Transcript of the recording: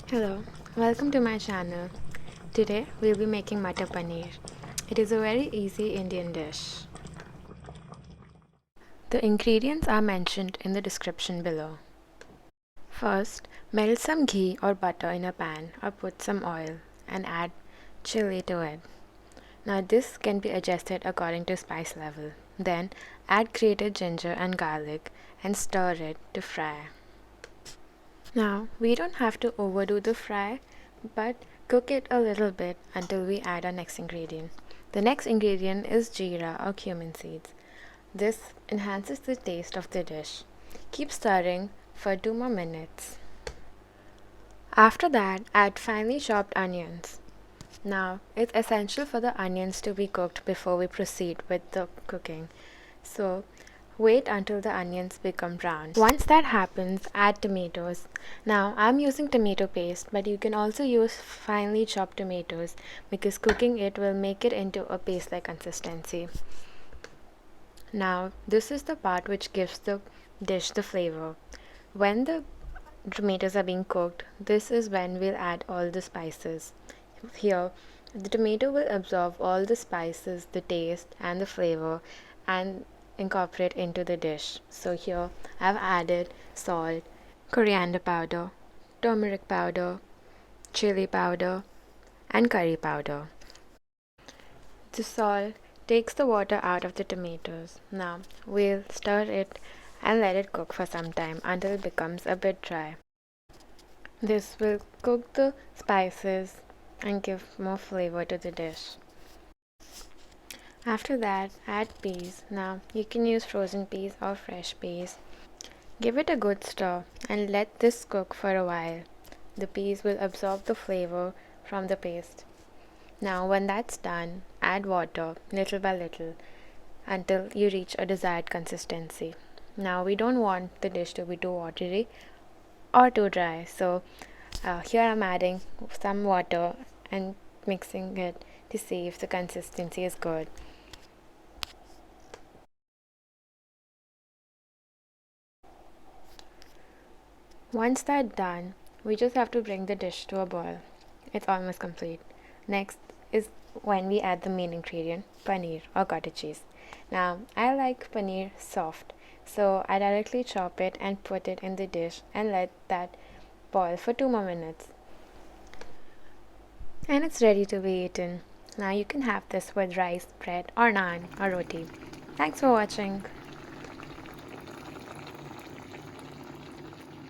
Hello, welcome to my channel. Today we'll be making Matar Paneer. It is a very easy Indian dish. The ingredients are mentioned in the description below. First, melt some ghee or butter in a pan or put some oil and add chilli to it. Now this can be adjusted according to spice level. Then add grated ginger and garlic and stir it to fry. Now, we don't have to overdo the fry, but cook it a little bit until we add our next ingredient. The next ingredient is jeera or cumin seeds. This enhances the taste of the dish. Keep stirring for 2 more minutes. After that, add finely chopped onions. Now, it's essential for the onions to be cooked before we proceed with the cooking. So, wait until the onions become brown. Once that happens, add tomatoes. Now, I'm using tomato paste, but you can also use finely chopped tomatoes because cooking it will make it into a paste-like consistency. Now, this is the part which gives the dish the flavor. When the tomatoes are being cooked, this is when we'll add all the spices. Here, the tomato will absorb all the spices, the taste, and the flavor, and incorporate into the dish. So, here I've added salt, coriander powder, turmeric powder, chilli powder, and curry powder. The salt takes the water out of the tomatoes. Now, we'll stir it and let it cook for some time until it becomes a bit dry. This will cook the spices and give more flavor to the dish. After that, add peas. Now, you can use frozen peas or fresh peas. Give it a good stir and let this cook for a while. The peas will absorb the flavor from the paste. Now, when that's done, add water little by little until you reach a desired consistency. Now, we don't want the dish to be too watery or too dry, so here I'm adding some water and mixing it to see if the consistency is good. Once that's done, we just have to bring the dish to a boil. It's almost complete. Next is when we add the main ingredient, paneer or cottage cheese. Now, I like paneer soft, so I directly chop it and put it in the dish and let that boil for 2 more minutes. And it's ready to be eaten. Now you can have this with rice, bread, or naan or roti. Thanks for watching.